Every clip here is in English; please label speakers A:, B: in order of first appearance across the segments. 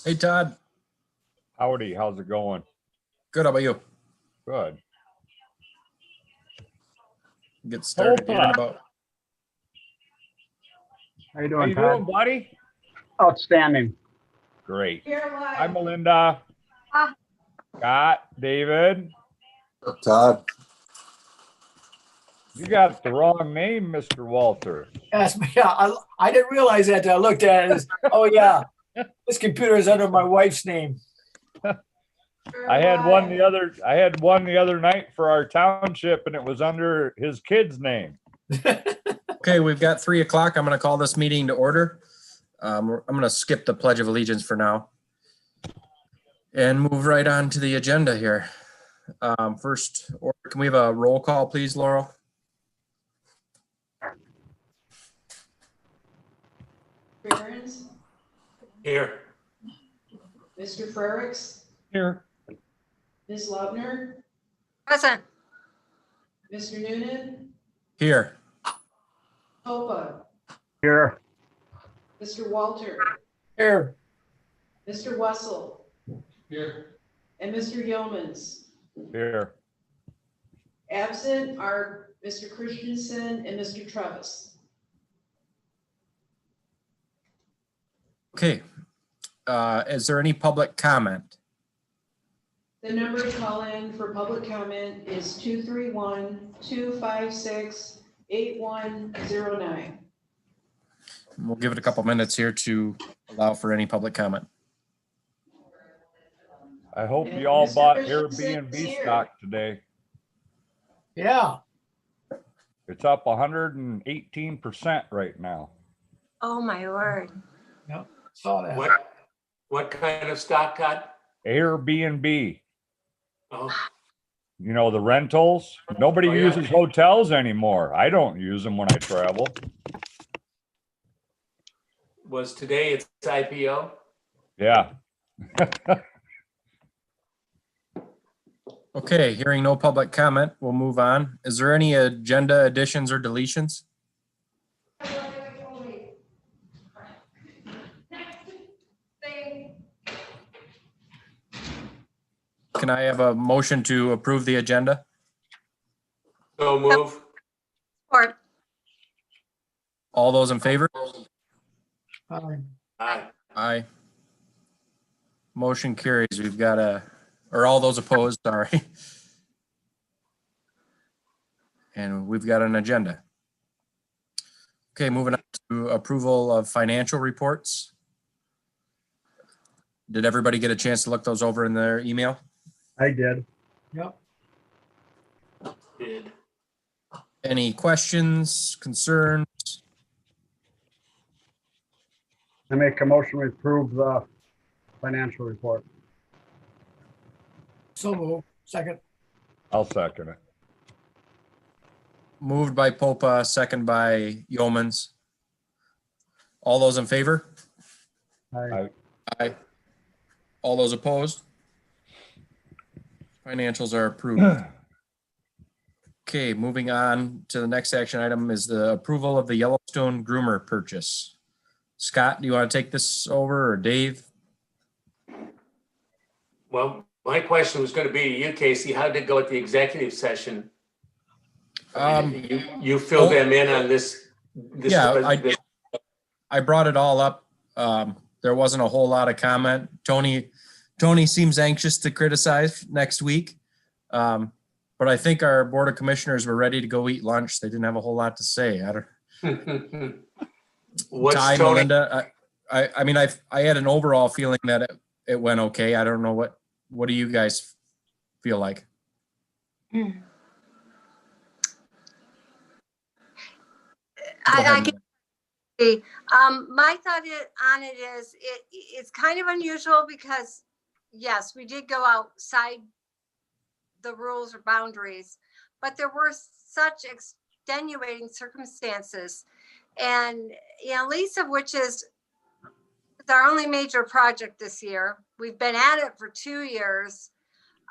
A: Hey, Todd.
B: Howdy, how's it going?
A: Good. How about you?
B: Good.
A: Get started here in
B: Opa.
A: about.
C: How you
B: How
C: doing,
B: you
C: Todd?
B: doing, buddy?
C: Outstanding.
B: Great.
D: Here,
B: Hi,
D: live.
B: Melinda.
D: Ah.
B: Scott, David.
E: Todd.
B: You got the wrong name, Mr. Walter.
F: Yes, yeah, I didn't realize that till I looked at it. Oh, yeah, this computer is under my wife's name.
B: I had one the other night for our township, and it was under his kid's name.
A: Okay, we've got 3 o'clock. I'm going to call this meeting to order. I'm going to skip the Pledge of Allegiance for now and move right on to the agenda here. First, can we have a roll call, please, Laurel?
D: Barons,
C: Here.
D: Mr. Frericks,
B: Here.
D: Ms. Laubner,
G: Present.
D: Mr. Noonan,
A: Here.
D: Hopa,
C: Here.
D: Mr. Walter,
F: Here,
D: Mr. Wessel,
E: Here.
D: and Mr. Yeomans.
B: Here.
D: Absent are Mr. Christensen and Mr. Travis.
A: Okay. Is there any public comment?
D: The number to call in for public comment is 231-256-8109.
A: We'll give it a couple minutes here to allow for any public comment.
B: I hope
D: And
B: you all
D: Mr.
B: bought
D: Christensen's
B: Airbnb
D: here.
B: stock today.
F: yeah.
B: It's up 118% right now.
G: Oh, my word.
F: Saw that.
H: What kind of stock cut?
B: Airbnb,
H: Oh,
B: you know, the rentals. Nobody
H: Oh, yeah.
B: uses hotels anymore. I don't use them when I travel.
H: was today its IPO?
B: Yeah.
A: Okay, hearing no public comment, we'll move on. Is there any agenda additions or deletions? Can I have a motion to approve the agenda?
H: So move.
G: Or
A: All those in favor?
H: Aye.
A: Aye. Motion carries. We've got or all those opposed, sorry. And we've got an agenda. Okay, moving on to approval of financial reports. Did everybody get a chance to look those over in their email?
C: I did.
F: Yep.
H: Did.
A: Any questions, concerns?
C: I make a motion to approve the financial report.
F: So move. Second.
B: I'll second it.
A: Moved by Popa, second by Yeomans. All those in favor?
C: Aye.
A: Aye. All those opposed? Financials are approved. Okay, moving on to the next action item is the approval of the Yellowstone groomer purchase. Scott, do you want to take this over, or Dave?
H: Well, my question was going to be to you, Casey. How did it go at the executive session? You filled them in on this.
A: Yeah, I brought it all up. There wasn't a whole lot of comment. Tony seems anxious to criticize next week. But I think our Board of Commissioners were ready to go eat lunch. They didn't have a whole lot to say. I don't.
H: What's
A: Ty,
H: Tony?
A: Melinda, I mean, I had an overall feeling that it went okay. I don't know what do you guys feel like?
G: I can see. My thought on it is it's kind of unusual because, yes, we did go outside the rules or boundaries, but there were such extenuating circumstances, and least of which is it's our only major project this year. We've been at it for 2 years.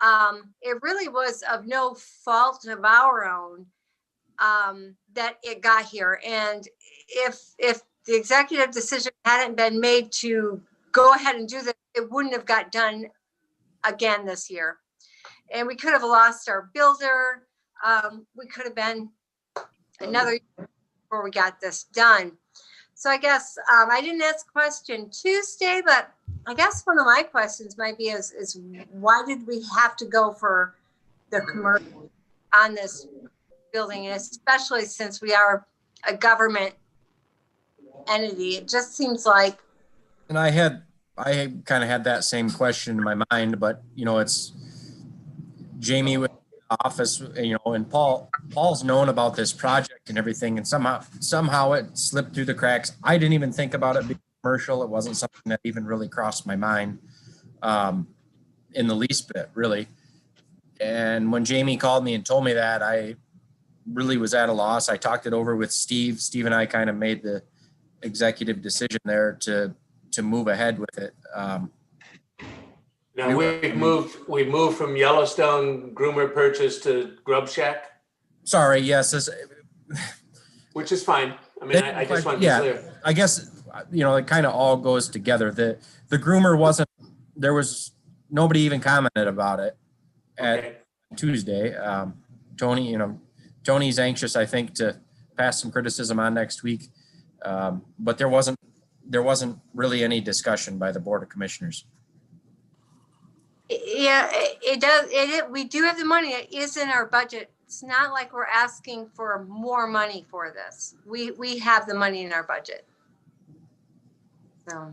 G: It really was of no fault of our own that it got here. And if the executive decision hadn't been made to go ahead and do this, it wouldn't have got done again this year. And we could have lost our builder. We could have been another year before we got this done. So I guess I didn't ask a question Tuesday, but I guess one of my questions might be is why did we have to go for the commercial on this building, and especially since we are a government entity? It just seems like.
A: And I kind of had that same question in my mind, but you know, it's Jamie with the office, you know, and Paul's known about this project and everything, and somehow it slipped through the cracks. I didn't even think about it being commercial. It wasn't something that even really crossed my mind in the least bit, really. And when Jamie called me and told me that, I really was at a loss. I talked it over with Steve. Steve and I kind of made the executive decision there to move ahead with it.
H: Now we've moved from Yellowstone groomer purchase to Grub Shack,
A: Sorry, yes,
H: which is fine. I mean, I just want to be clear.
A: I guess, you know, it kind of all goes together. The groomer there was nobody even commented about it at Tuesday. Tony, you know, Tony's anxious, I think, to pass some criticism on next week. But there wasn't really any discussion by the Board of Commissioners.
G: Yeah, it does. We do have the money. It is in our budget. It's not like we're asking for more money for this. We have the money in our budget. So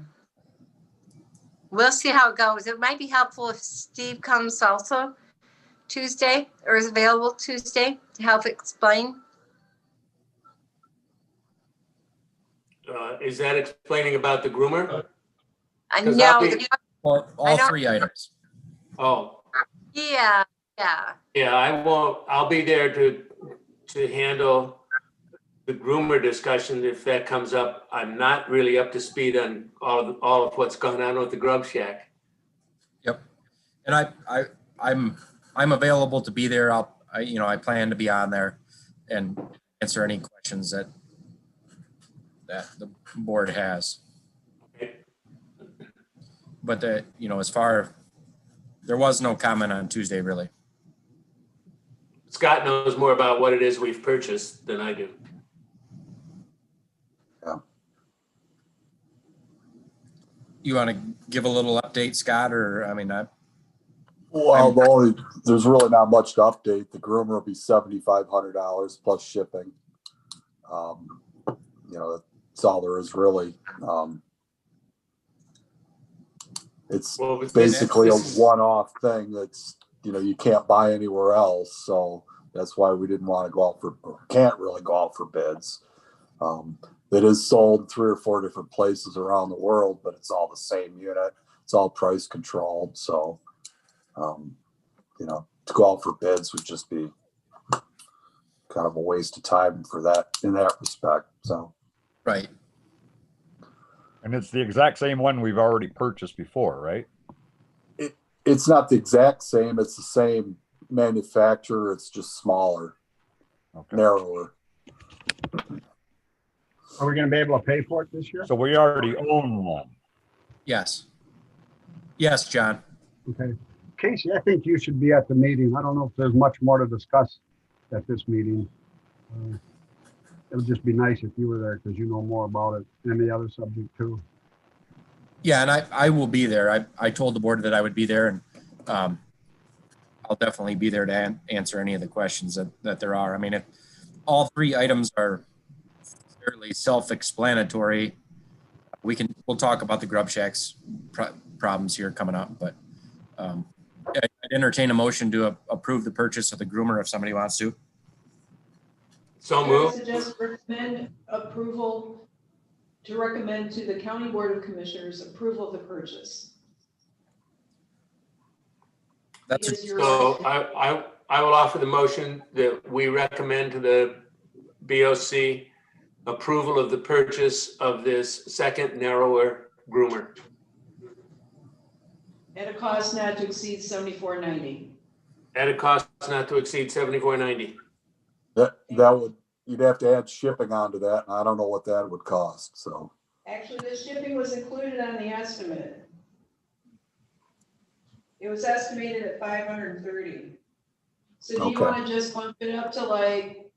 G: we'll see how it goes. It might be helpful if Steve comes also Tuesday, or is available Tuesday to help explain.
H: Is that explaining about the groomer?
G: No.
A: All three items.
H: Oh.
G: Yeah.
H: Yeah, I'll be there to handle the groomer discussion if that comes up. I'm not really up to speed on all of what's going on with the Grub Shack.
A: Yep. And I'm available to be there. I plan to be on there and answer any questions that the board has.
H: Okay.
A: But there was no comment on Tuesday, really.
H: Scott knows more about what it is we've purchased than I do.
E: Yeah.
A: You want to give a little update, Scott, or
E: Well, there's really not much to update. The groomer will be $7,500 plus shipping. That's all there is really. It's basically a one-off thing that's, you can't buy anywhere else. So that's why we didn't want to go out can't really go out for bids. It is sold in 3 or 4 different places around the world, but it's all the same unit. It's all price controlled. So, to go out for bids would just be kind of a waste of time for that in that respect. So,
A: right.
B: And it's the exact same one we've already purchased before, right?
E: It's not the exact same. It's the same manufacturer. It's just smaller, narrower.
C: Are we going to be able to pay for it this year?
B: So we already own one.
A: Yes. Yes, John.
C: Okay. Casey, I think you should be at the meeting. I don't know if there's much more to discuss at this meeting. It would just be nice if you were there because you know more about it and the other subject too.
A: Yeah, and I will be there. I told the board that I would be there, and I'll definitely be there to answer any of the questions that there are. I mean, if all 3 items are fairly self-explanatory, we'll talk about the Grub Shack's problems here coming up, but I'd entertain a motion to approve the purchase of the groomer if somebody wants to.
H: So
D: I
H: moved.
D: suggest recommend approval to recommend to the County Board of Commissioners approval of the purchase.
A: That's
H: So I will offer the motion that we recommend to the BOC approval of the purchase of this second narrower groomer.
D: At a cost not to exceed $74.90.
H: At a cost not to exceed $74.90.
E: That would, you'd have to add shipping onto that. And I don't know what that would cost. So
D: Actually, the shipping was included on the estimate. It was estimated at 530. So do you
E: Okay.
D: want to just bump it up to like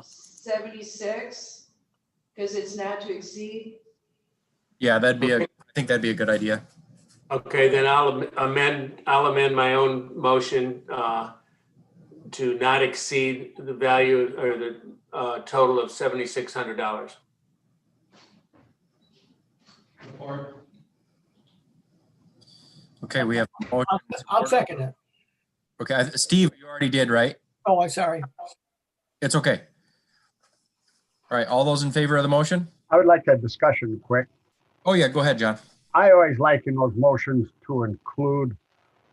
D: 76? Because it's not to exceed?
A: Yeah, I think that'd be a good idea.
H: Okay, then I'll amend my own motion to not exceed the value or the total of $7,600.
A: Okay, we have a motion.
F: I'll second it.
A: Okay, Steve, you already did, right?
F: Oh, I'm sorry.
A: It's okay. All right, all those in favor of the motion?
C: I would like a discussion quick.
A: Oh yeah, go ahead, John.
C: I always like in those motions to include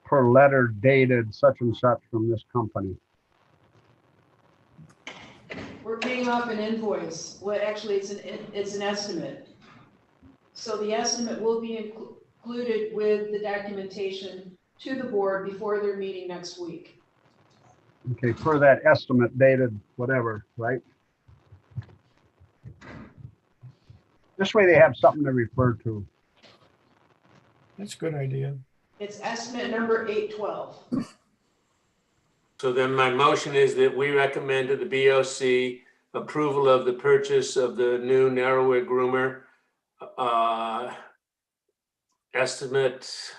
C: per letter dated such and such from this company.
D: We're paying off an invoice. Well, actually, it's an estimate. So the estimate will be included with the documentation to the board before their meeting next week.
C: Okay, for that estimate dated, whatever, right? This way they have something to refer to.
F: That's a good idea.
D: It's estimate number 812.
H: So then my motion is that we recommend to the BOC approval of the purchase of the new narrower groomer. Estimate,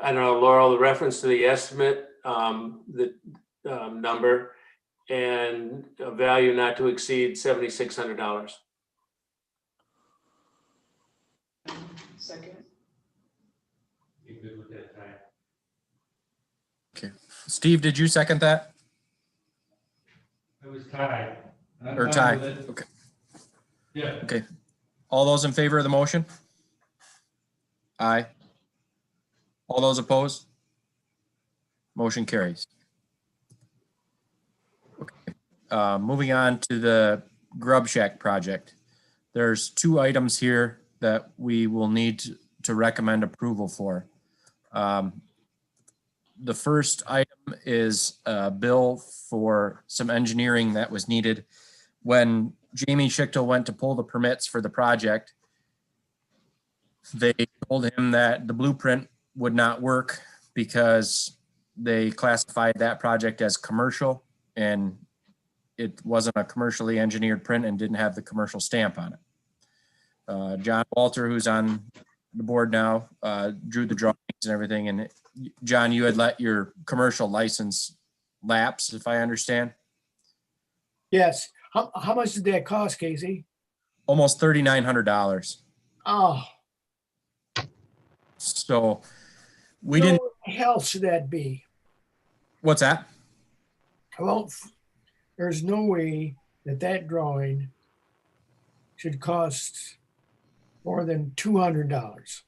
H: I don't know, Laurel, the reference to the estimate, the number, and a value not to exceed $7,600.
D: Second.
A: Okay. Steve, did you second that?
I: It was tied.
A: Or tie? Okay.
I: Yeah.
A: Okay. All those in favor of the motion? Aye. All those opposed? Motion carries. Okay. Moving on to the Grub Shack project. There's 2 items here that we will need to recommend approval for. The first item is a bill for some engineering that was needed when Jamie Schichtel went to pull the permits for the project. They told him that the blueprint would not work because they classified that project as commercial and it wasn't a commercially engineered print and didn't have the commercial stamp on it. John Walter, who's on the board now, drew the drawings and everything. And John, you had let your commercial license lapse, if I understand.
F: Yes. How much did that cost, Casey?
A: Almost $3,900.
F: Oh,
A: So we
F: no
A: didn't,
F: hell should that be?
A: what's that?
F: Well, there's no way that drawing should cost more than $200.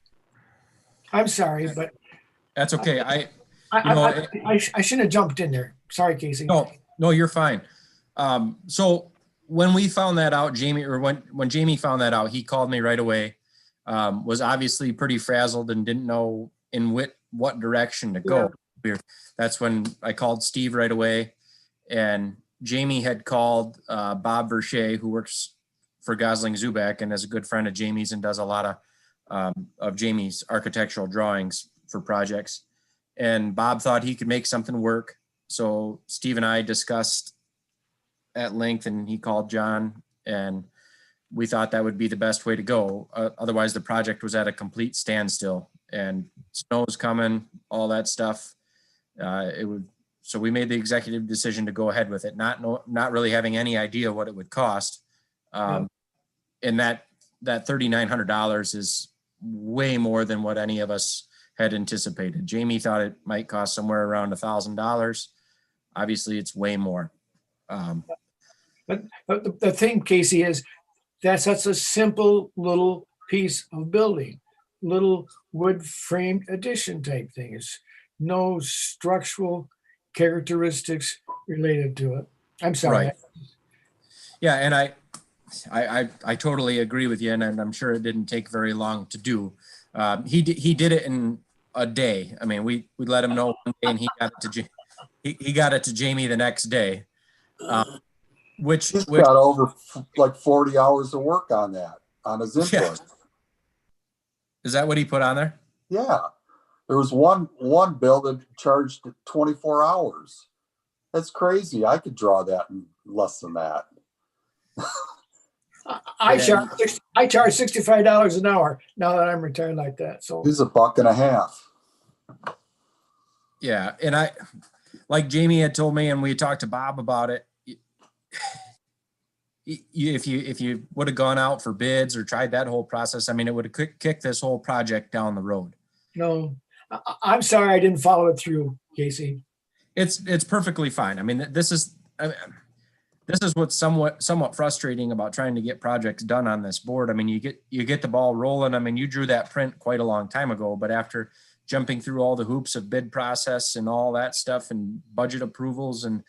F: I'm sorry, but
A: That's okay.
F: I shouldn't have jumped in there. Sorry, Casey.
A: No, you're fine. So when we found that out, when Jamie found that out, he called me right away. Was obviously pretty frazzled and didn't know in what direction to go. That's when I called Steve right away, and Jamie had called Bob Verche, who works for Gosling Zuback and is a good friend of Jamie's and does a lot of Jamie's architectural drawings for projects. And Bob thought he could make something work. So Steve and I discussed at length, and he called John, and we thought that would be the best way to go. Otherwise, the project was at a complete standstill, and snow's coming, all that stuff. So we made the executive decision to go ahead with it, not really having any idea what it would cost. And that $3,900 is way more than what any of us had anticipated. Jamie thought it might cost somewhere around $1,000. Obviously, it's way more.
F: But the thing, Casey, is that's such a simple little piece of building, little wood framed addition type thing. It's no structural characteristics related to it. I'm sorry.
A: Right. Yeah, and I totally agree with you, and I'm sure it didn't take very long to do. He did it in a day. I mean, we let him know one day, and he got it to Jamie the next day. Which
E: got over like 40 hours of work on that. on his invoice.
A: Is that what he put on there?
E: Yeah. There was one bill that charged 24 hours. That's crazy. I could draw that in less than that.
F: I charge $65 an hour now that I'm retired like that. So
E: He's $1.50.
A: Yeah, and like Jamie had told me, and we talked to Bob about it. If you would have gone out for bids or tried that whole process, I mean, it would have kicked this whole project down the road.
F: no, I'm sorry I didn't follow it through, Casey.
A: It's perfectly fine. I mean, this is what's somewhat frustrating about trying to get projects done on this board. I mean, you get the ball rolling. I mean, you drew that print quite a long time ago, but after jumping through all the hoops of bid process and all that stuff and budget approvals and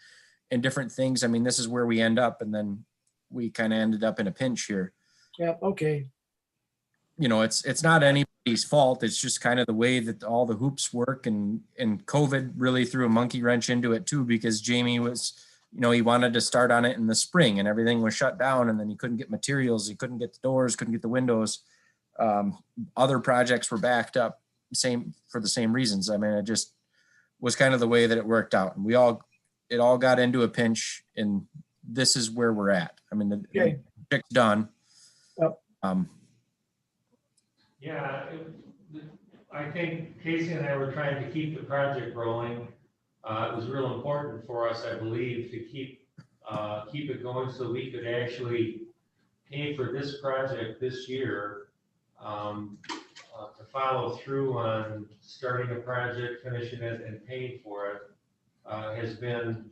A: different things, I mean, this is where we end up, and then we kind of ended up in a pinch here.
F: Yeah, okay.
A: You know, it's not anybody's fault. It's just kind of the way that all the hoops work, and COVID really threw a monkey wrench into it too, because Jamie was, you know, he wanted to start on it in the spring and everything was shut down, and then he couldn't get materials. He couldn't get the doors, couldn't get the windows. Other projects were backed up for the same reasons. I mean, it just was kind of the way that it worked out, and it all got into a pinch, and this is where we're at. I mean, the project's done.
F: Yep.
I: Yeah, I think Casey and I were trying to keep the project rolling. It was real important for us, I believe, to keep it going so we could actually pay for this project this year. To follow through on starting a project, finishing it, and paying for it has been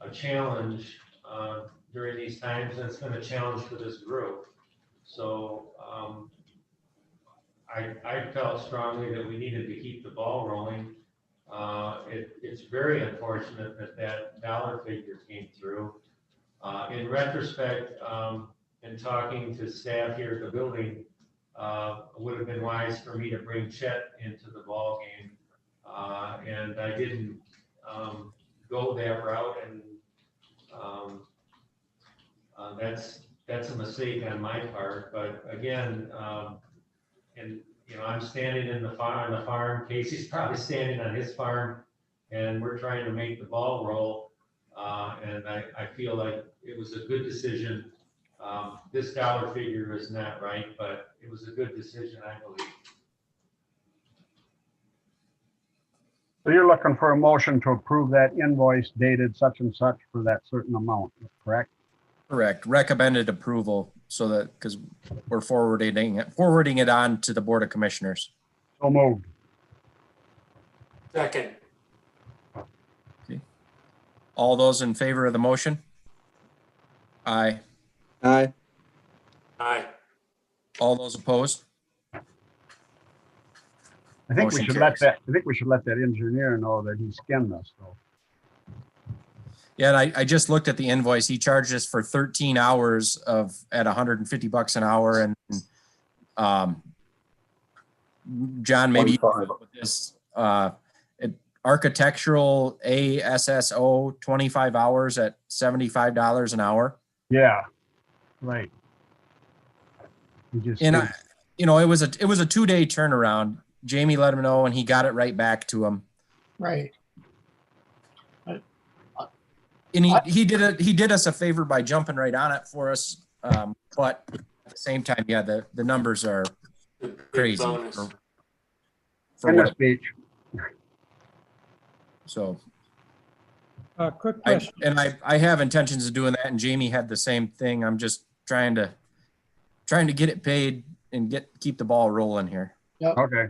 I: a challenge during these times, and it's been a challenge for this group. So I felt strongly that we needed to keep the ball rolling. It's very unfortunate that dollar figure came through. In retrospect, in talking to staff here at the building, it would have been wise for me to bring Chet into the ball game, and I didn't go that route, and that's a mistake on my part. But again, and you know, I'm standing on the farm. Casey's probably standing on his farm, and we're trying to make the ball roll. And I feel like it was a good decision. This dollar figure is not right, but it was a good decision, I believe.
C: So you're looking for a motion to approve that invoice dated such and such for that certain amount, correct?
A: Correct. Recommended approval, so that, because we're forwarding it on to the Board of Commissioners.
C: So moved.
H: Second.
A: Okay. All those in favor of the motion? Aye.
J: Aye.
H: Aye.
A: All those opposed?
C: I think we
A: Motion
C: should let
A: carries.
C: that, I think we should let that engineer know that he skinned us, though.
A: Yeah, and I just looked at the invoice. He charged us for 13 hours at $150 an hour, and John, maybe you can help with this. Architectural ASSO 25 hours at $75 an hour.
C: Yeah, right. He just
A: And you know, it was a 2-day turnaround. Jamie let him know, and he got it right back to him.
F: Right.
A: And he did us a favor by jumping right on it for us. But at the same time, yeah, the numbers are crazy. For
C: in the
A: what,
C: speech.
A: so
K: Quick question.
A: I have intentions of doing that, and Jamie had the same thing. I'm just trying to get it paid and keep the ball rolling here.
F: Yep,
C: Okay.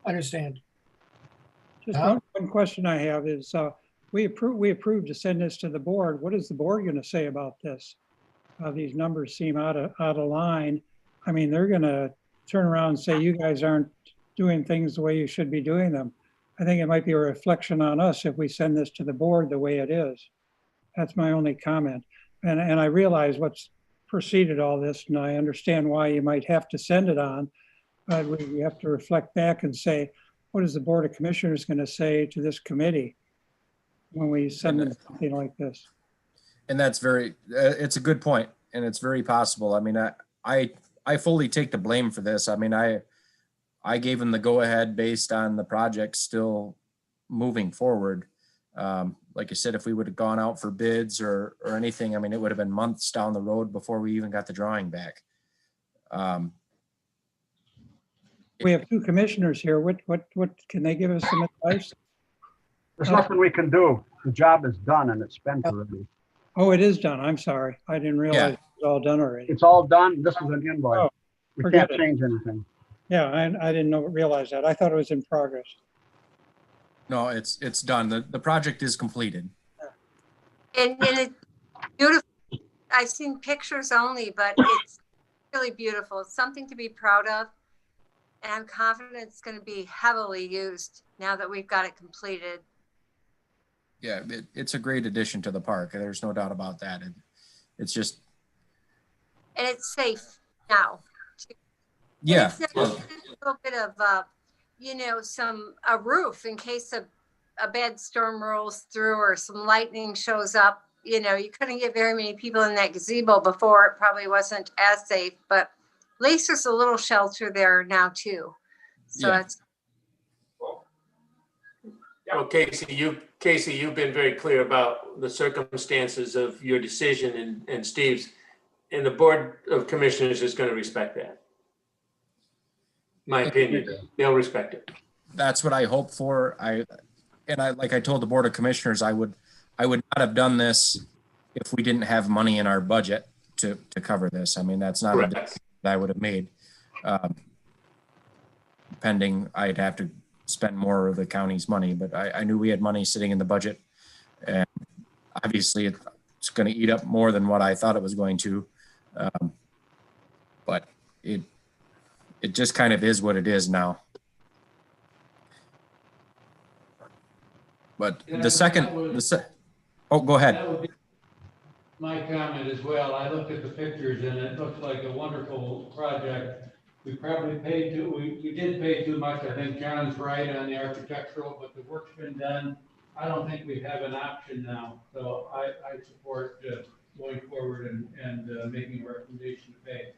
F: understand.
K: Just one question I have is, we approved to send this to the board. What is the board going to say about this? These numbers seem out of line. I mean, they're going to turn around and say, you guys aren't doing things the way you should be doing them. I think it might be a reflection on us if we send this to the board the way it is. That's my only comment. And I realize what's preceded all this, and I understand why you might have to send it on, but we have to reflect back and say, what is the Board of Commissioners going to say to this committee when we send them something like this? And
A: that's it's a good point, and it's very possible. I mean, I fully take the blame for this. I mean, I gave him the go-ahead based on the project still moving forward. Like I said, if we would have gone out for bids or anything, I mean, it would have been months down the road before we even got the drawing back.
K: We have two commissioners here. What can they give us some advice?
C: There's nothing we can do. The job is done and it's spent already.
K: Oh, it is done. I'm sorry. I didn't realize it was all done already.
C: It's all done. This is an invoice.
K: Oh,
C: We
K: forget
C: can't
K: it.
C: change anything.
K: Yeah, I didn't realize that. I thought it was in progress.
A: No, it's done. The project is completed.
G: And it's beautiful. I've seen pictures only, but it's really beautiful. It's something to be proud of. And I'm confident it's going to be heavily used now that we've got it completed.
A: Yeah, it's a great addition to the park. There's no doubt about that. It's just.
G: And it's safe now.
A: Yeah.
G: It's a little bit of, a roof in case a bad storm rolls through or some lightning shows up. You couldn't get very many people in that gazebo before. It probably wasn't as safe, but at least there's a little shelter there now too. So
A: Yeah.
G: that's.
H: Well, Casey, you've been very clear about the circumstances of your decision and Steve's, and the Board of Commissioners is going to respect that. My opinion, they'll respect it.
A: That's what I hope for. Like I told the Board of Commissioners, I would not have done this if we didn't have money in our budget to cover this. I mean, that's not a decision that I would have made. Pending, I'd have to spend more of the county's money, but I knew we had money sitting in the budget, and obviously it's going to eat up more than what I thought it was going to. But it just kind of is what it is now. But oh, go ahead.
I: That would be my comment as well. I looked at the pictures and it looks like a wonderful project. We probably we did pay too much. I think John's right on the architectural, but the work's been done. I don't think we have an option now. So I support going forward and making a recommendation to pay.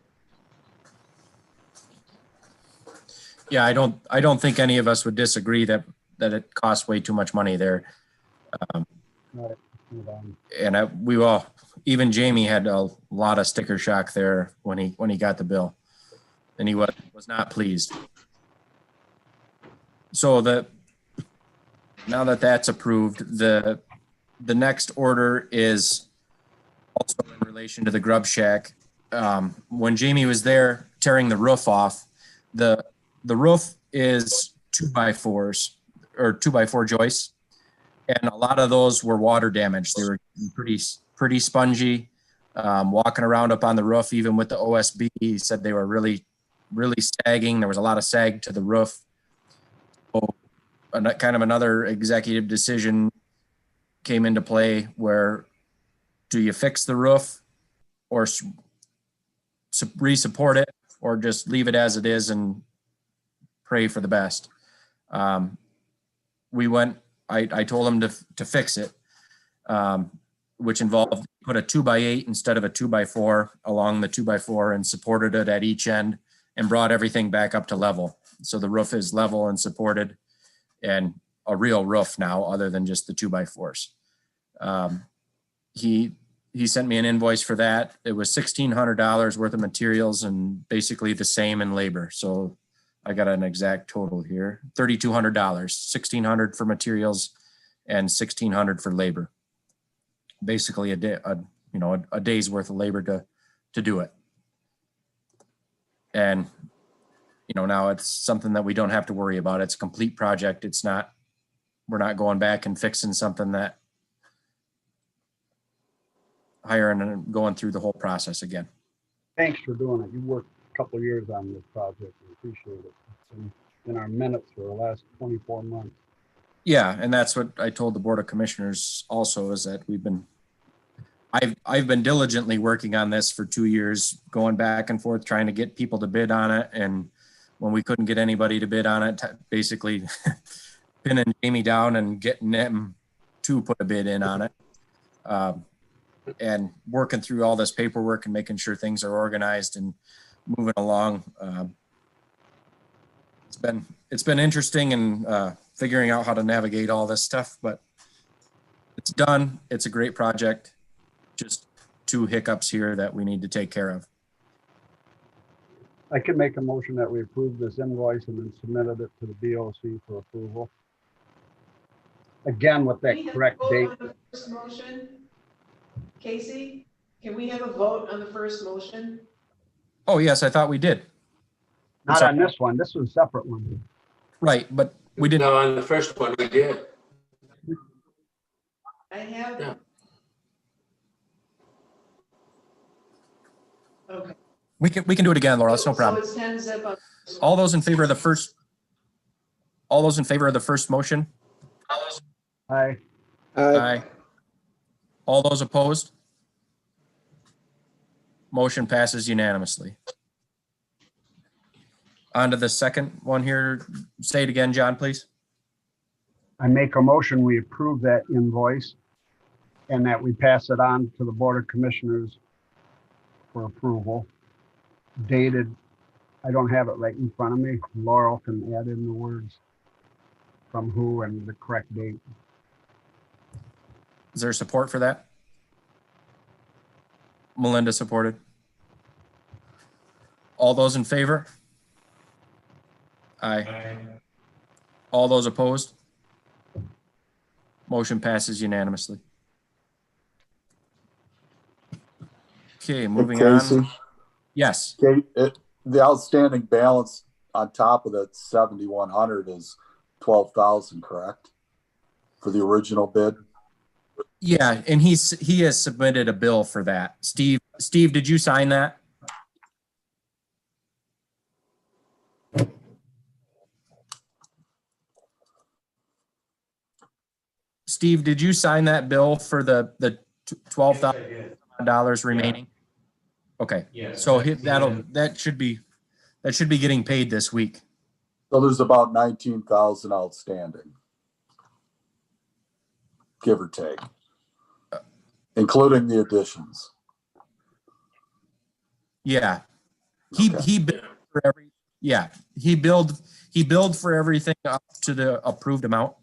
A: Yeah, I don't think any of us would disagree that it costs way too much money there. And we all, even Jamie had a lot of sticker shock there when he got the bill, and he was not pleased. So now that that's approved, the next order is also in relation to the grub shack. When Jamie was there tearing the roof off, the roof is 2x4s or 2x4 joists. And a lot of those were water damaged. They were pretty spongy. Walking around up on the roof, even with the OSB, he said they were really, really sagging. There was a lot of sag to the roof. So kind of another executive decision came into play where do you fix the roof or re-support it or just leave it as it is and pray for the best? I told him to fix it, which involved put a 2x8 instead of a 2x4 along the 2x4 and supported it at each end and brought everything back up to level. So the roof is level and supported and a real roof now other than just the 2x4s. He sent me an invoice for that. It was $1,600 worth of materials and basically the same in labor. So I got an exact total here, $3,200, $1,600 for materials and $1,600 for labor. Basically a day's worth of labor to do it. And, now it's something that we don't have to worry about. It's a complete project. We're not going back and fixing something that hiring and going through the whole process again.
C: Thanks for doing it. You worked a couple of years on this project. We appreciate it. It's in our minutes for the last 24 months.
A: Yeah, and that's what I told the Board of Commissioners also, is that I've been diligently working on this for 2 years, going back and forth, trying to get people to bid on it. And when we couldn't get anybody to bid on it, basically pinning Jamie down and getting them to put a bid in on it. And working through all this paperwork and making sure things are organized. And moving along. It's been interesting and figuring out how to navigate all this stuff, but it's done. It's a great project. Just 2 hiccups here that we need to take care of.
C: I can make a motion that we approve this invoice and then submitted it to the BOC for approval. Again, with that
D: Can we have a
C: correct
D: vote
C: date.
D: on the first motion? Casey, can we have a vote on the first motion?
A: Oh, yes, I thought we did.
C: Not on this one. This was a separate one.
A: Right, but we didn't.
H: No, on the first one we did.
D: I have.
H: Yeah.
D: Okay.
A: We can do it again, Laura. That's no problem.
D: So it's 10 zip on.
A: All those in favor of the first. All those in favor of the first motion?
C: Aye.
A: Aye. All those opposed? Motion passes unanimously. On to the second one here. Say it again, John, please.
C: I make a motion, we approve that invoice and that we pass it on to the Board of Commissioners for approval. Dated, I don't have it right in front of me. Laurel can add in the words from who and the correct date.
A: Is there support for that? Melinda supported. All those in favor? Aye. All those opposed? Motion passes unanimously. Okay, moving
E: Casey?
A: on. Yes,
E: Okay, the outstanding balance on top of that 7,100 is 12,000, correct? For the original bid?
A: yeah, and he has submitted a bill for that. Steve, did you sign that? Steve, did you sign that bill for the $12,000 remaining? Okay,
I: Yes.
A: so that should be getting paid this week.
E: So there's about 19,000 outstanding. Give or take. Including the additions.
A: Yeah,
E: Okay.
A: he billed for he billed for everything up to the approved amount,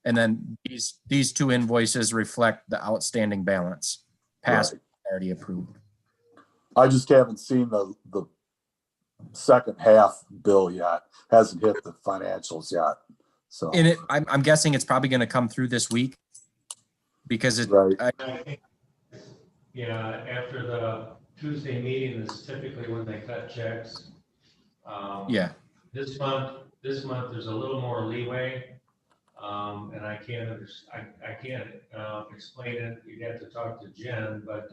A: and then these 2 invoices reflect the outstanding balance past
E: Right.
A: already approved.
E: I just haven't seen the second half bill yet. Hasn't hit the financials yet. So
A: And I'm guessing it's probably going to come through this week because it.
E: Right.
I: I think, yeah, after the Tuesday meeting is typically when they cut checks.
A: Yeah.
I: This month, there's a little more leeway. And I can't explain it. You'd have to talk to Jen, but,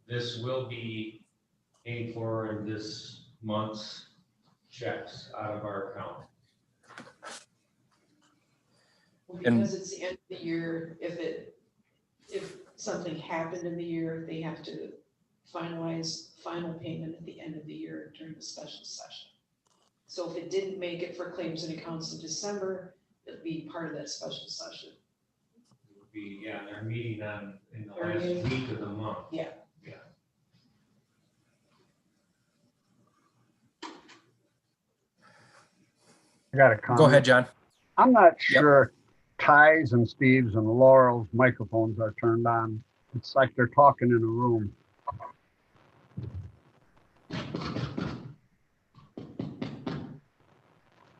I: this will be paid for in this month's checks out of our account.
D: Because it's the end of the year, if something happened in the year, they have to finalize final payment at the end of the year during the special session. So if it didn't make it for claims and accounts in December, it'll be part of that special session.
I: It would be, yeah, they're meeting in the last
D: 30th.
I: week of the month.
D: Yeah.
I: Yeah.
C: I got a comment.
A: Go ahead, John.
C: I'm not sure Ty's and Steve's and Laurel's microphones are turned on. It's like they're talking in a room.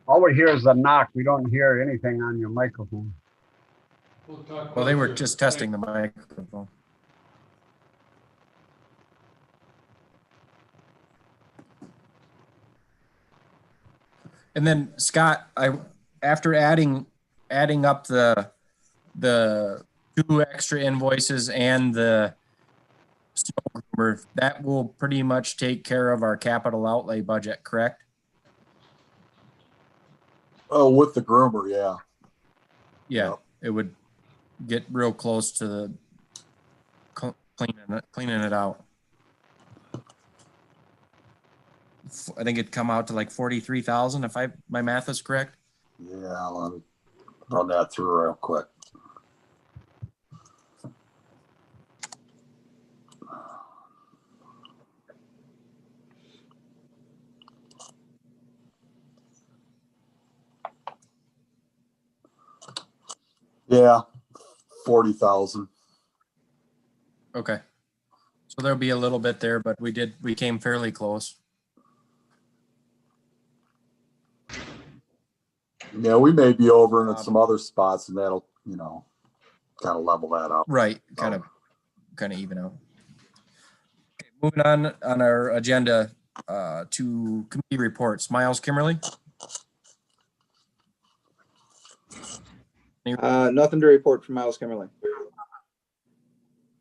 C: All we hear is a knock. We don't hear anything on your microphone.
I: We'll talk
A: Well, they were
I: closer.
A: just testing the microphone. And then Scott, after adding up the 2 extra invoices and the snow groomer, that will pretty much take care of our capital outlay budget, correct?
E: Oh, with the groomer, yeah.
A: Yeah,
E: Yep.
A: it would get real close to the cleaning it out. I think it'd come out to like 43,000 if my math is correct.
E: Yeah, let me run that through real quick. Yeah, 40,000.
A: Okay. So there'll be a little bit there, but we came fairly close.
E: Yeah, we may be over in some other spots, and that'll, kind of level that out.
A: Right. Kind of even out. Okay, moving on our agenda to committee reports. Miles Kimmerly.
J: Nothing to report from Miles Kimmerly.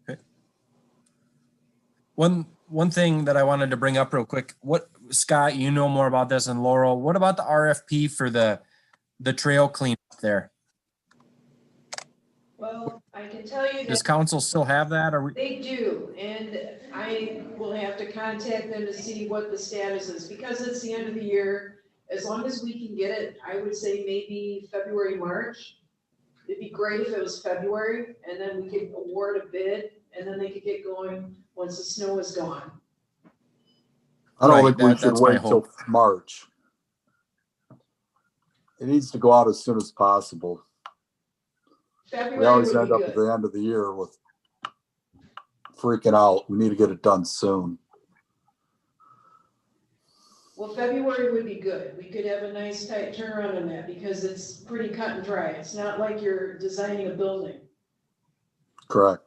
A: Okay. One thing that I wanted to bring up real quick. Scott, you know more about this than Laurel. What about the RFP for the trail cleanup there?
D: Well, I can tell you
A: Does
D: that
A: council still have that? Or
D: they do, and I will have to contact them to see what the status is, because it's the end of the year. As long as we can get it, I would say maybe February, March. It'd be great if it was February, and then we could award a bid, and then they could get going once the snow is gone.
E: I don't
A: Right,
E: think we should
A: that's my
E: wait till
A: hope.
E: March. It needs to go out as soon as possible. We
D: February
E: always
D: would
E: end
D: be
E: up at
D: good.
E: the end of the year with freaking out. We need to get it done soon.
D: Well, February would be good. We could have a nice tight turnaround on that, because it's pretty cut and dry. It's not like you're designing a building.
E: Correct.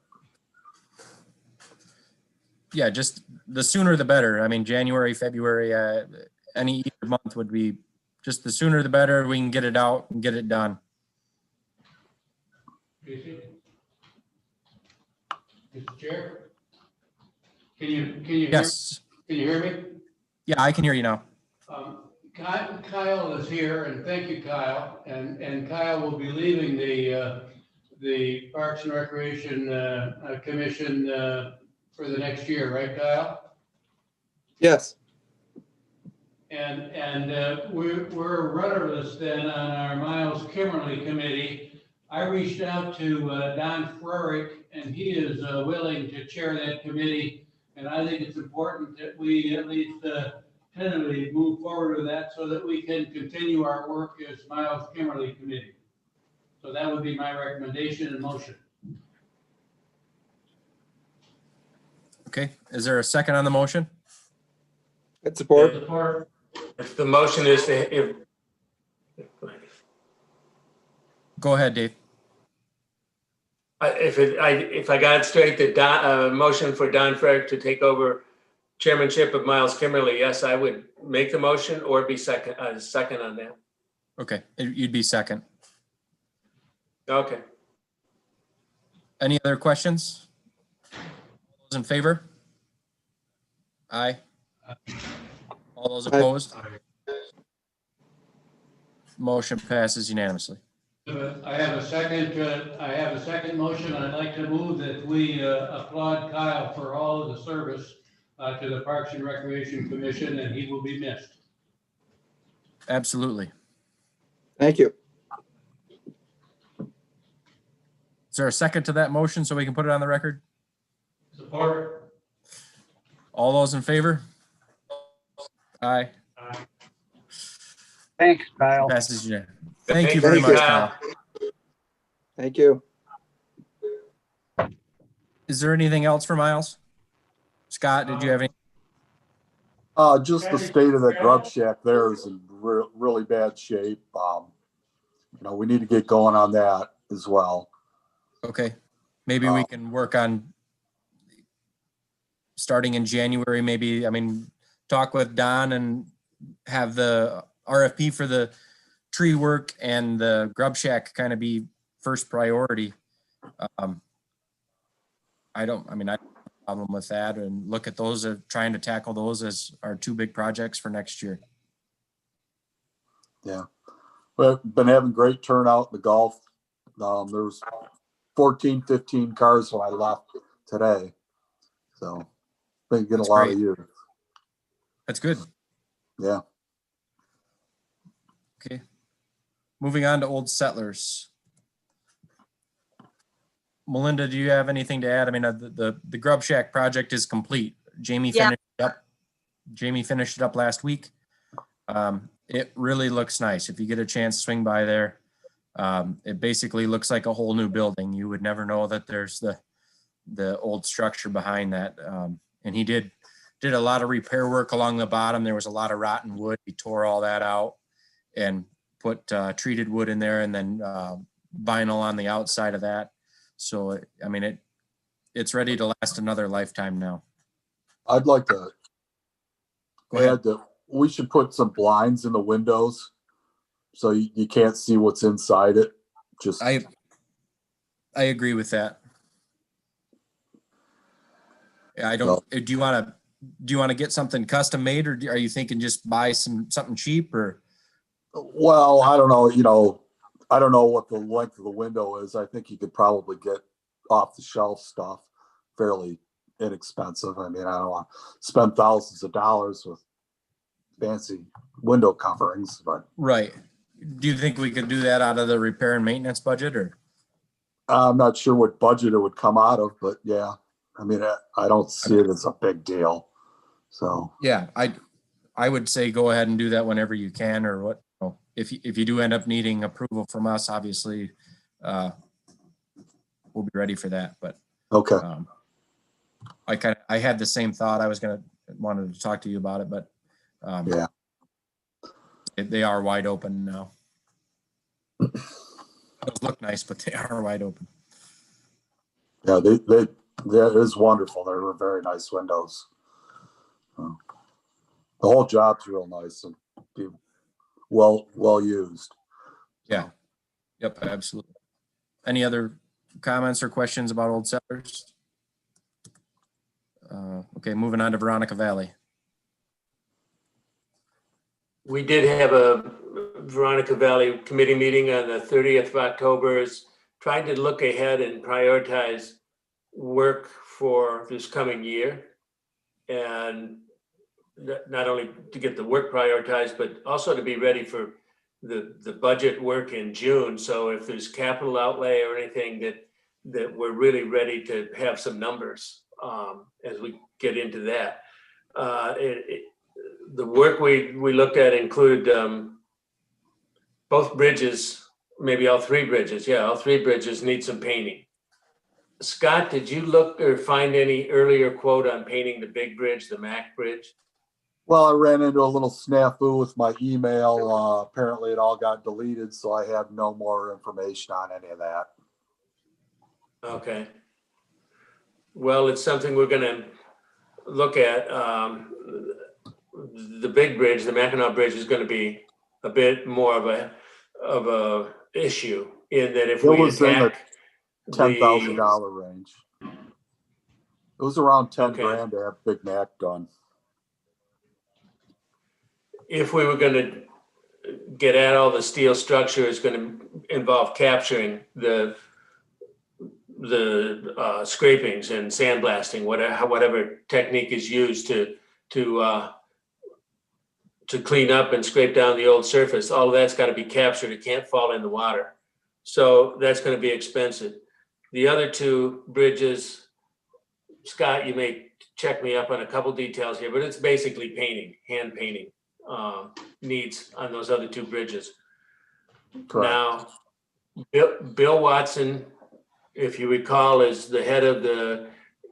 A: Yeah, just the sooner the better. I mean, January, February, any month would be just the sooner the better. We can get it out and get it done.
I: Mr. Chair? Can you hear?
A: Yes.
I: Can you hear me?
A: Yeah, I can hear you now.
I: Kyle is here, and thank you, Kyle. And Kyle will be leaving the Parks and Recreation Commission for the next year, right, Kyle?
J: Yes.
I: And we're rudderless then on our Miles Kimmerly committee. I reached out to Don Frerick, and he is willing to chair that committee. And I think it's important that we at least tentatively move forward with that, so that we can continue our work as Miles Kimmerly committee. So that would be my recommendation and motion.
A: Okay. Is there a second on the motion?
J: I'd support.
H: If the motion is to,
A: Go ahead, Dave.
H: if I got it straight, the motion for Don Frerick to take over chairmanship of Miles Kimmerly, yes, I would make the motion or be second on that.
A: Okay, you'd be second.
H: Okay.
A: Any other questions? All those in favor? Aye. All those opposed? Motion passes unanimously.
I: I have a second motion. I'd like to move that we applaud Kyle for all of the service to the Parks and Recreation Commission, and he will be missed.
A: Absolutely.
J: Thank you.
A: Is there a second to that motion so we can put it on the record?
I: Support.
A: All those in favor? Aye.
C: Thanks, Kyle.
A: Passes unanimously. Thank you very
J: Thank
A: much,
J: you.
A: Kyle.
J: Thank you.
A: Is there anything else for Miles? Scott, did you have any?
E: Just the state of the grub shack there is in really bad shape. We need to get going on that as well.
A: Okay, maybe we can work on starting in January, maybe, talk with Don and have the RFP for the tree work and the grub shack kind of be first priority. I don't have a problem with that, and look at those, trying to tackle those as our two big projects for next year.
E: Yeah. We've been having great turnout in the golf. There's 14, 15 cars when I left today. So been getting a lot
A: great.
E: of you.
A: That's good.
E: Yeah.
A: Okay. Moving on to Old Settlers. Melinda, do you have anything to add? The Grub Shack project is complete. Jamie finished it up. Jamie finished it up last week. It really looks nice. If you get a chance, swing by there. It basically looks like a whole new building. You would never know that there's the old structure behind that. And he did a lot of repair work along the bottom. There was a lot of rotten wood. He tore all that out and put treated wood in there, and then vinyl on the outside of that. So, I mean, it's ready to last another lifetime now.
E: I'd like to add that we should put some blinds in the windows so you can't see what's inside it. Just
A: I agree with that. Yeah, I don't. Do you want to get something custom made, or are you thinking just buy something cheap? Or
E: well, I don't know. I don't know what the length of the window is. I think you could probably get off the shelf stuff fairly inexpensive. I mean, I don't want to spend thousands of dollars with fancy window coverings, but
A: right. Do you think we could do that out of the repair and maintenance budget, or?
E: I'm not sure what budget it would come out of, but yeah, I mean, I don't see it as a big deal. So
A: yeah, I would say go ahead and do that whenever you can, or what. If you do end up needing approval from us, obviously, we'll be ready for that. But
E: okay,
A: I had the same thought. I wanted to talk to you about it, but
E: yeah,
A: they are wide open now. Those look nice, but they are wide open.
E: Yeah, that is wonderful. They're very nice windows. The whole job's real nice and well used.
A: Yeah. Yep. Absolutely. Any other comments or questions about Old Settlers? Okay, moving on to Veronica Valley.
H: We did have a Veronica Valley committee meeting on the 30th of October, trying to look ahead and prioritize work for this coming year. And not only to get the work prioritized, but also to be ready for the budget work in June. So if there's capital outlay or anything that we're really ready to have some numbers as we get into that. The work we looked at included both bridges, maybe all three bridges. Yeah, all three bridges need some painting. Scott, did you look or find any earlier quote on painting the big bridge, the Mac Bridge?
E: Well, I ran into a little snafu with my email. Apparently it all got deleted, so I have no more information on any of that.
H: Okay. Well, it's something we're going to look at. The big bridge, the Mackinac Bridge, is going to be a bit more of a issue in that if we attack
E: $10,000 range. It was around 10 grand to have Big Mac done.
H: If we were going to get at all the steel structure, it's going to involve capturing the scrapings and sandblasting, whatever technique is used to clean up and scrape down the old surface. All of that's got to be captured. It can't fall in the water. So that's going to be expensive. The other two bridges, Scott, you may check me up on a couple details here, but it's basically painting, hand painting needs on those other two bridges.
E: Correct.
H: Now, Bill Watson, if you recall, is the head of the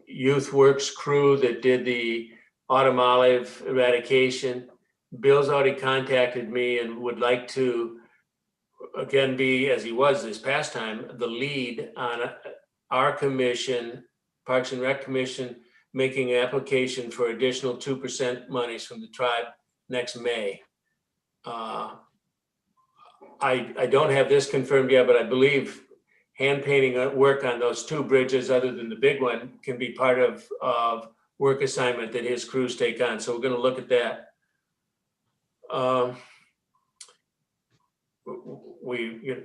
H: Youth Works crew that did the autumn olive eradication. Bill's already contacted me and would like to, again, be, as he was this past time, the lead on our commission, Parks and Rec Commission, making an application for additional 2% monies from the tribe next May. I don't have this confirmed yet, but I believe hand painting work on those two bridges, other than the big one, can be part of work assignment that his crews take on. So we're going to look at that.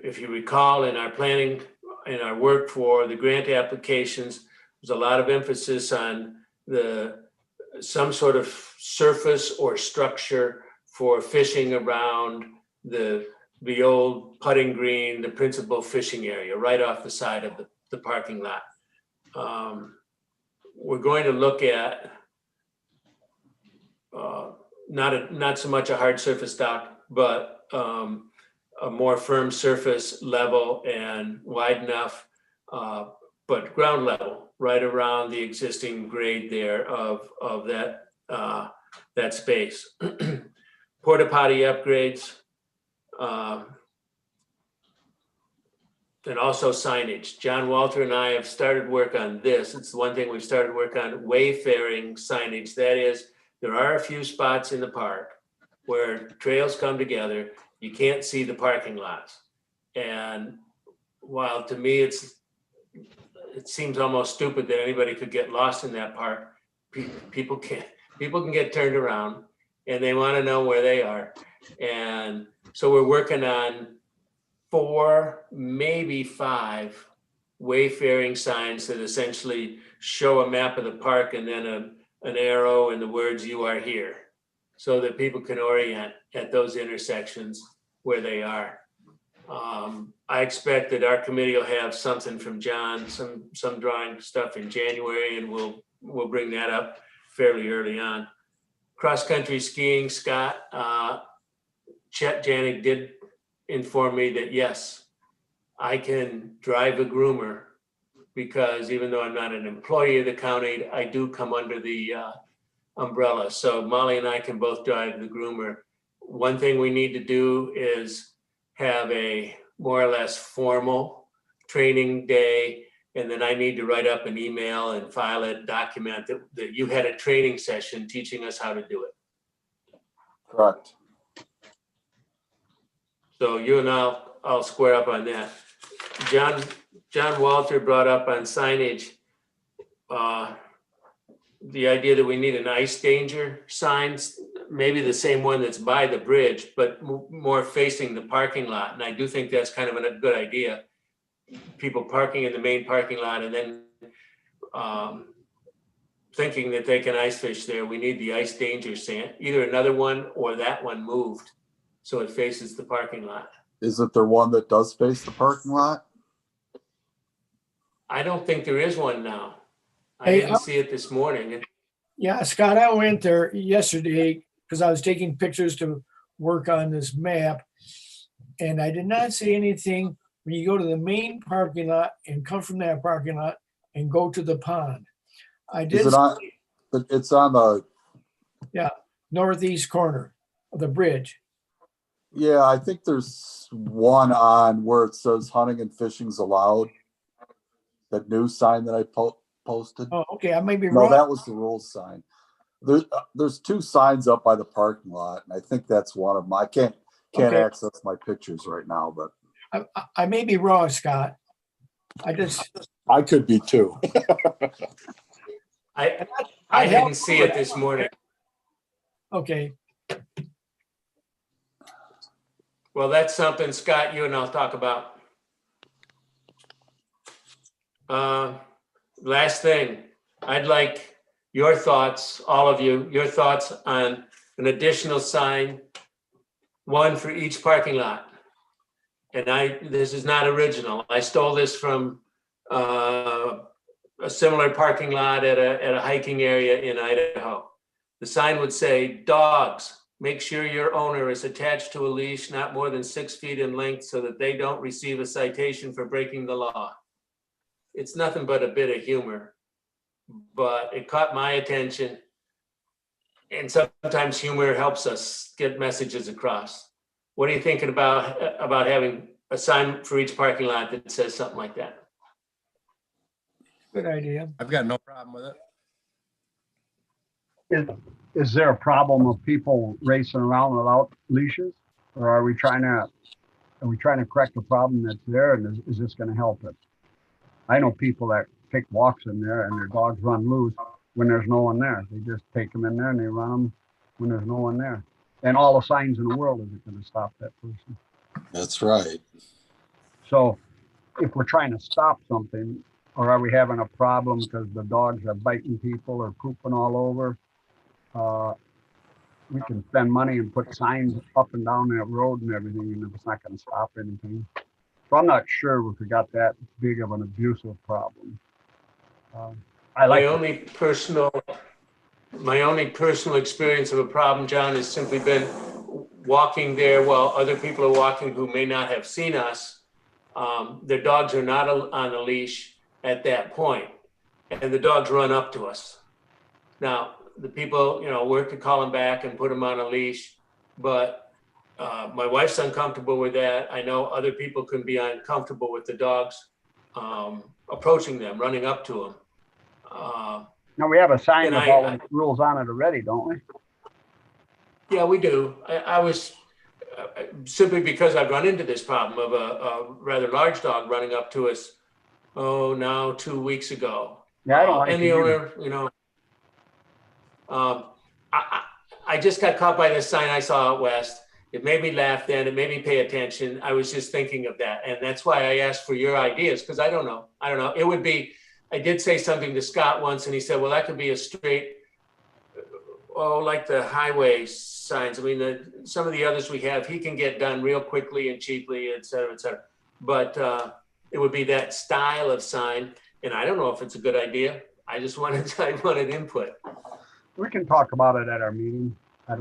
H: If you recall, in our planning, in our work for the grant applications, there's a lot of emphasis on some sort of surface or structure for fishing around the old putting green, the principal fishing area, right off the side of the parking lot. We're going to look at not so much a hard surface dock, but a more firm surface level and wide enough, but ground level, right around the existing grade there of that space. Porta potty upgrades, and also signage. John Walter and I have started work on this. It's the one thing we've started work on, wayfaring signage. That is, there are a few spots in the park where trails come together. You can't see the parking lots. And while to me, it seems almost stupid that anybody could get lost in that park, people can get turned around and they want to know where they are. And so we're working on 4, maybe 5 wayfaring signs that essentially show a map of the park and then an arrow and the words "you are here," so that people can orient at those intersections where they are. I expect that our committee will have something from John, some drawing stuff in January, and we'll bring that up fairly early on. Cross-country skiing, Scott, Chet Janik did inform me that yes, I can drive a groomer, because even though I'm not an employee of the county, I do come under the umbrella. So Molly and I can both drive the groomer. One thing we need to do is have a more or less formal training day, and then I need to write up an email and file it, document that you had a training session teaching us how to do it.
E: Correct.
H: So you and I'll square up on that. John Walter brought up on signage, the idea that we need an ice danger sign, maybe the same one that's by the bridge, but more facing the parking lot. And I do think that's kind of a good idea. People parking in the main parking lot and then thinking that they can ice fish there. We need the ice danger sign, either another one or that one moved so it faces the parking lot.
E: Is it the one that does face the parking lot?
H: I don't think there is one now. I
F: Hey,
H: didn't see it this morning.
F: Yeah, Scott, I went there yesterday because I was taking pictures to work on this map. And I did not see anything when you go to the main parking lot and come from that parking lot and go to the pond. I did.
E: Is it on? It's on the.
F: Yeah, northeast corner of the bridge.
E: Yeah, I think there's one on where it says hunting and fishing's allowed. That new sign that I posted.
F: Oh, okay. I may be
E: No,
F: wrong.
E: that was the rules sign. There's 2 signs up by the parking lot, and I think that's one of them. I can't
F: Okay.
E: access my pictures right now, but
F: I may be wrong, Scott.
E: I could be too.
H: I didn't see it this morning.
F: Okay.
H: Well, that's something, Scott, you and I'll talk about. Last thing, I'd like your thoughts, all of you, your thoughts on an additional sign, one for each parking lot. And this is not original. I stole this from a similar parking lot at a hiking area in Idaho. The sign would say, "Dogs, make sure your owner is attached to a leash not more than 6 feet in length so that they don't receive a citation for breaking the law." It's nothing but a bit of humor, but it caught my attention. And sometimes humor helps us get messages across. What are you thinking about having a sign for each parking lot that says something like that?
F: Good idea.
A: I've got no problem with it.
C: Is there a problem of people racing around without leashes? Or are we trying to correct the problem that's there, and is this gonna help it? I know people that take walks in there and their dogs run loose when there's no one there. They just take them in there and they run them when there's no one there. And all the signs in the world isn't gonna stop that person.
E: That's right.
C: So if we're trying to stop something, or are we having a problem because the dogs are biting people or pooping all over? We can spend money and put signs up and down that road and everything, and it's not going to stop anything. So I'm not sure if we got that big of an abusive problem.
H: My only personal experience of a problem, John, has simply been walking there while other people are walking who may not have seen us, their dogs are not on a leash at that point, and the dogs run up to us. Now, the people, work to call them back and put them on a leash, but my wife's uncomfortable with that. I know other people can be uncomfortable with the dogs approaching them, running up to them.
C: Now, we have a sign
H: And
C: with all the rules on it already, don't we?
H: Yeah, we do. I was simply because I've run into this problem of a rather large dog running up to us. Now 2 weeks ago.
C: Yeah, I don't like
H: and
C: it
H: the
C: either.
H: owner, I just got caught by this sign I saw out west. It made me laugh then. It made me pay attention. I was just thinking of that, and that's why I asked for your ideas because I don't know. It would be. I did say something to Scott once, and he said, "Well, that could be a straight." Like the highway signs. I mean, some of the others we have, he can get done real quickly and cheaply, et cetera, et cetera. But it would be that style of sign. And I don't know if it's a good idea. I wanted input.
C: We can talk about it at our meeting. At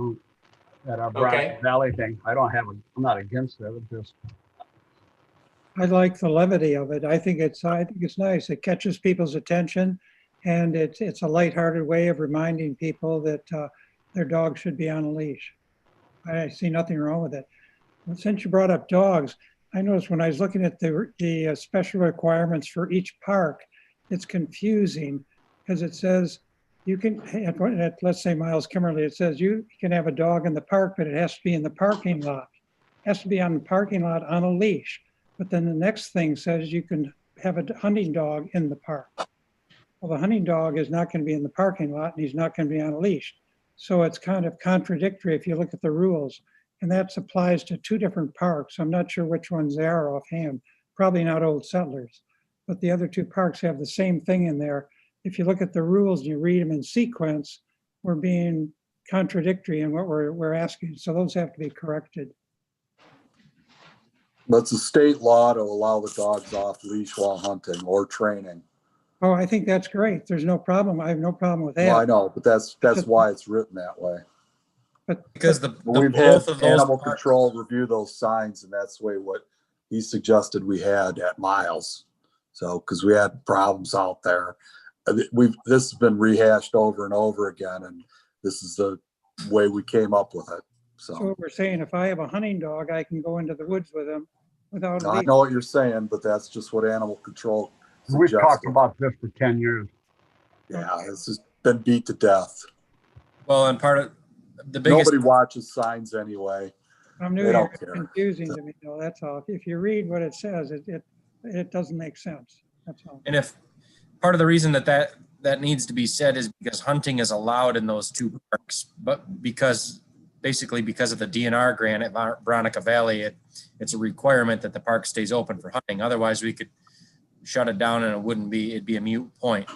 C: our
H: Okay.
C: Valley thing. I'm not against it. It's just.
K: I like the levity of it. I think it's nice. It catches people's attention, and it's a lighthearted way of reminding people that their dog should be on a leash. I see nothing wrong with it. And since you brought up dogs, I noticed when I was looking at the special requirements for each park, it's confusing because it says you can, let's say Miles Kimmerly, it says you can have a dog in the park, but it has to be in the parking lot. It has to be on the parking lot on a leash. But then the next thing says you can have a hunting dog in the park. Well, the hunting dog is not going to be in the parking lot and he's not going to be on a leash. So it's kind of contradictory if you look at the rules. And that applies to two different parks. I'm not sure which ones they are offhand, probably not Old Settlers. But the other two parks have the same thing in there. If you look at the rules and you read them in sequence, we're being contradictory in what we're asking. So those have to be corrected.
E: But it's a state law to allow the dogs off leash while hunting or training.
K: Oh, I think that's great. There's no problem. I have no problem with that.
E: Well, I know, but that's why it's written that way.
K: But
A: Because
E: We've had animal control review those signs, and that's the way what he suggested we had at Miles. So, because we had problems out there, this has been rehashed over and over again, and this is the way we came up with it.
K: So
E: So
K: we're saying if I have a hunting dog, I can go into the woods with him without a
E: I
K: leash.
E: know what you're saying, but that's just what animal control
C: We've
E: suggested.
C: talked about this for 10 years.
E: Yeah, this has been beat to death.
A: Well, and part of the biggest.
E: Nobody watches signs anyway.
K: I'm new
E: They
K: here.
E: don't
K: It's
E: care.
K: confusing to me, though. That's all. If you read what it says, it doesn't make sense. That's all.
A: And if part of the reason that needs to be said is because hunting is allowed in those two parks, but basically because of the DNR grant at Veronica Valley, it's a requirement that the park stays open for hunting. Otherwise, we could shut it down and it'd be a moot point.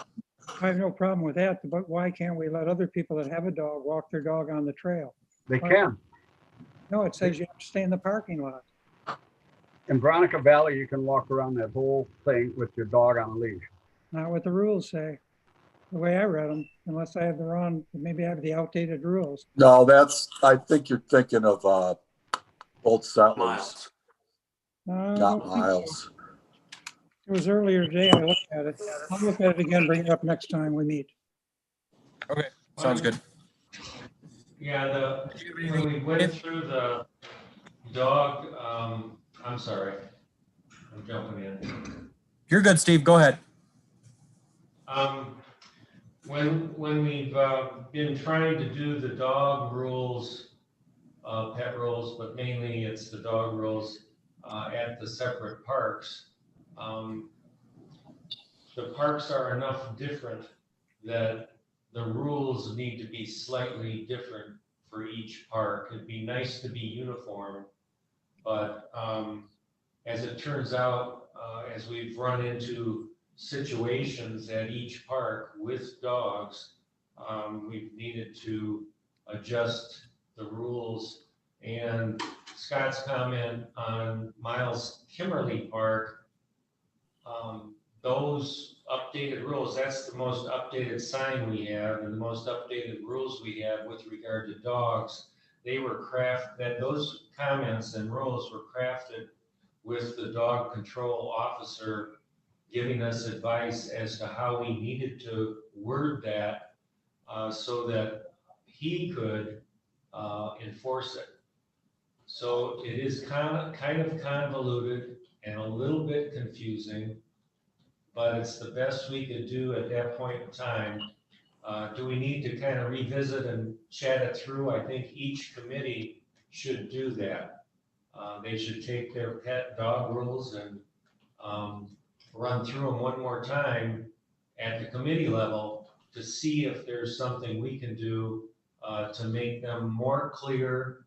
K: I have no problem with that, but why can't we let other people that have a dog walk their dog on the trail?
C: They can.
K: No, it says you have to stay in the parking lot.
C: In Veronica Valley, you can walk around that whole thing with your dog on a leash.
K: Not what the rules say, the way I read them, unless I have the wrong, maybe I have the outdated rules.
E: No, I think you're thinking of Old Settlers,
H: Miles.
K: No, I don't
E: not
K: think so.
E: Miles.
K: It was earlier today. I looked at it. I'll look at it again, bring it up next time we meet.
A: Okay, sounds good.
I: Yeah, when we went through the dog, I'm sorry, I'm jumping in.
A: You're good, Steve. Go ahead.
I: When we've been trying to do the dog rules, pet rules, but mainly it's the dog rules at the separate parks. The parks are enough different that the rules need to be slightly different for each park. It'd be nice to be uniform, but as it turns out, as we've run into situations at each park with dogs, we've needed to adjust the rules. And Scott's comment on Miles Kimmerly Park, those updated rules, that's the most updated sign we have and the most updated rules we have with regard to dogs. that those comments and rules were crafted with the dog control officer giving us advice as to how we needed to word that so that he could enforce it. So it is kind of convoluted and a little bit confusing, but it's the best we could do at that point in time. Do we need to kind of revisit and chat it through? I think each committee should do that. They should take their pet dog rules and run through them one more time at the committee level to see if there's something we can do to make them more clear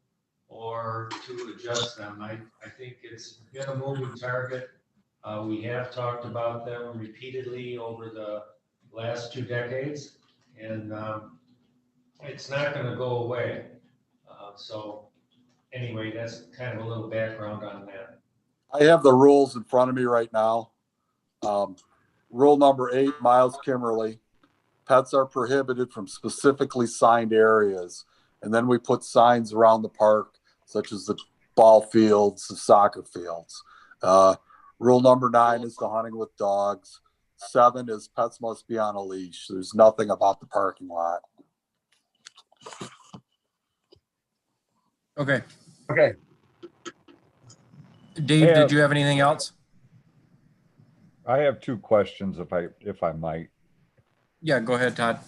I: or to adjust them. I think it's been a moving target. We have talked about them repeatedly over the last 2 decades, and it's not going to go away. So anyway, that's kind of a little background on that.
E: I have the rules in front of me right now. Rule number 8, Miles Kimmerly. Pets are prohibited from specifically signed areas. And then we put signs around the park, such as the ball fields, the soccer fields. Rule number 9 is the hunting with dogs. 7 is pets must be on a leash. There's nothing about the parking lot.
A: Okay.
C: Okay.
A: Dave, did you have anything else?
B: I have 2 questions if I might.
A: Yeah, go ahead, Todd.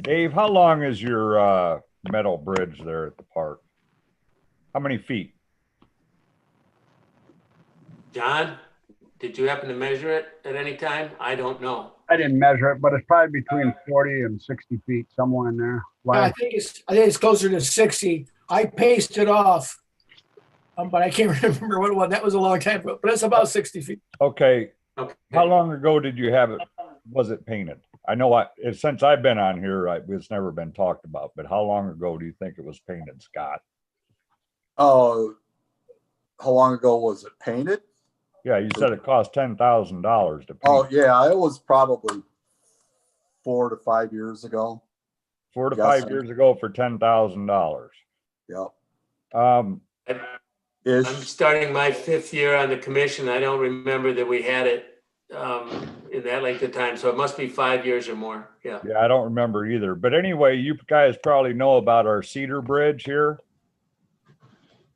B: Dave, how long is your metal bridge there at the park? How many feet?
H: John, did you happen to measure it at any time? I don't know.
C: I didn't measure it, but it's probably between 40 and 60 feet, somewhere in there.
F: I think it's closer to 60. I paced it off, but I can't remember what it was. That was a long time ago, but it's about 60 feet.
B: Okay.
H: Okay.
B: How long ago did you have it? Was it painted? I know since I've been on here, it's never been talked about, but how long ago do you think it was painted, Scott?
E: Oh, how long ago was it painted?
B: Yeah, you said it cost $10,000 to paint.
E: Oh, yeah, it was probably 4 to 5 years ago.
B: 4 to 5 years ago for $10,000.
E: Yep.
H: I'm starting my 5th year on the commission. I don't remember that we had it in that length of time. So it must be 5 years or more. Yeah.
B: Yeah, I don't remember either. But anyway, you guys probably know about our cedar bridge here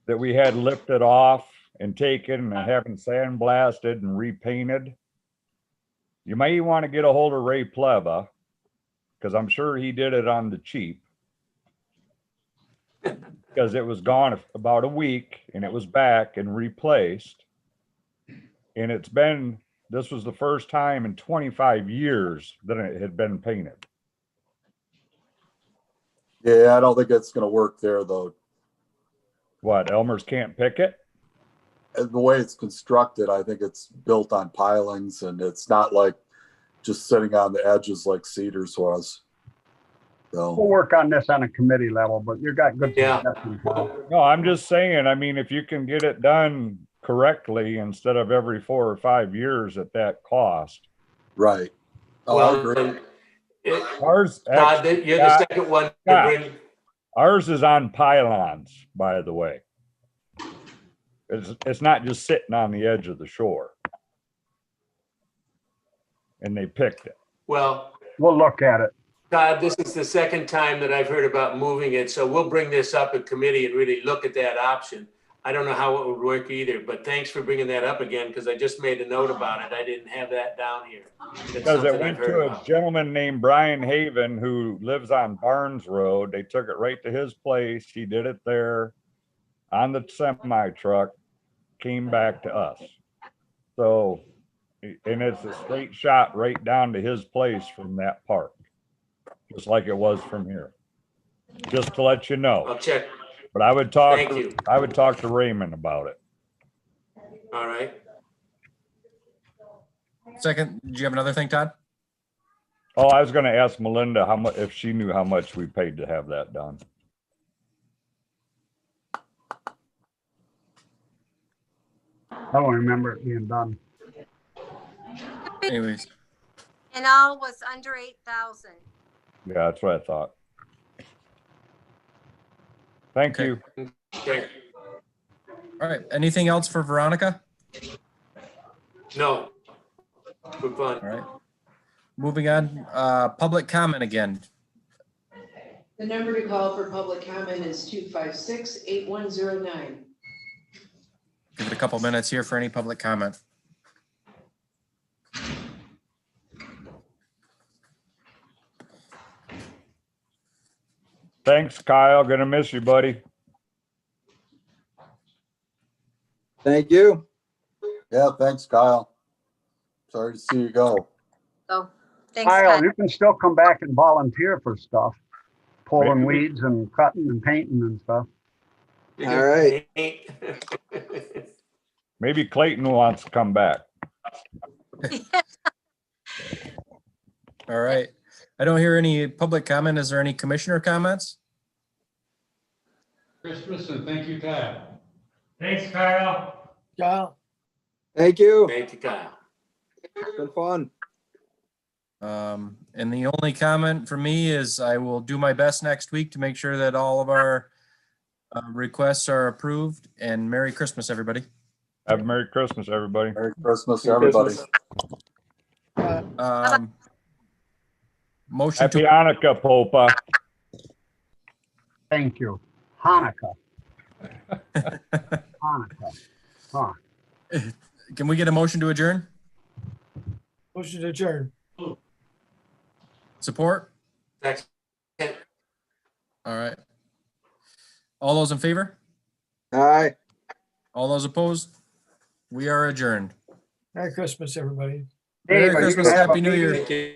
B: that we had lifted off and taken and having sandblasted and repainted. You may want to get a hold of Ray Pleva, because I'm sure he did it on the cheap. Because it was gone about a week and it was back and replaced. And this was the first time in 25 years that it had been painted.
E: Yeah, I don't think it's going to work there, though.
B: What, Elmer's can't pick it?
E: The way it's constructed, I think it's built on pilings, and it's not like just sitting on the edges like Cedars was. So
C: We'll work on this on a committee level, but you got good suggestions.
B: No, I'm just saying, I mean, if you can get it done correctly instead of every 4 or 5 years at that cost.
E: Right. Oh, I agree.
B: Ours,
H: Todd, you're the second one to bring.
B: Ours is on pylons, by the way. It's not just sitting on the edge of the shore. And they picked it.
H: Well,
C: we'll look at it.
H: Todd, this is the second time that I've heard about moving it, so we'll bring this up in committee and really look at that option. I don't know how it would work either, but thanks for bringing that up again, because I just made a note about it. I didn't have that down here.
B: Because it went to a gentleman named Brian Haven who lives on Barnes Road. They took it right to his place. He did it there on the semi truck, came back to us. So, and it's a straight shot right down to his place from that park, just like it was from here. Just to let you know.
H: I'll check.
B: But I would talk.
H: Thank you.
B: I would talk to Raymond about it.
H: All right.
A: Second, do you have another thing, Todd?
B: Oh, I was going to ask Melinda how much, if she knew how much we paid to have that done.
C: I don't remember it being done.
A: Anyways.
G: And all was under 8,000.
B: Yeah, that's what I thought. Thank
A: Okay.
B: you.
H: Okay,
A: All right. Anything else for Veronica?
H: no. Good fun.
A: All right. Moving on, public comment again.
D: The number to call for public comment is 256-8109.
A: Give it a couple minutes here for any public comment.
B: Thanks, Kyle. Gonna miss you, buddy.
J: Thank you.
E: Yeah, thanks, Kyle. Sorry to see you go.
G: So, thanks,
C: Kyle,
G: Kyle.
C: you can still come back and volunteer for stuff, pulling weeds and cutting and painting and stuff.
J: All right.
B: Maybe Clayton wants to come back.
A: All right. I don't hear any public comment. Is there any commissioner comments?
I: Christmas and thank you, Kyle. Thanks, Kyle.
F: Kyle,
J: Thank you.
H: Thank you, Kyle.
J: It's been fun.
A: And the only comment for me is I will do my best next week to make sure that all of our requests are approved. And Merry Christmas, everybody.
B: Have a Merry Christmas, everybody.
E: Merry Christmas, everybody.
A: Motion
B: Happy
A: to,
B: Hanukkah, Popa.
C: Thank you. Hanukkah. Hanukkah. Huh.
A: can we get a motion to adjourn?
F: motion to adjourn.
A: Support?
H: Second.
A: All right. All those in favor?
J: All right.
A: All those opposed? We are adjourned.
F: Merry Christmas, everybody.
C: Dave,
A: Merry
C: are you
A: Christmas,
C: gonna have a
A: Happy New
C: meeting?
A: Year.
H: Thank you.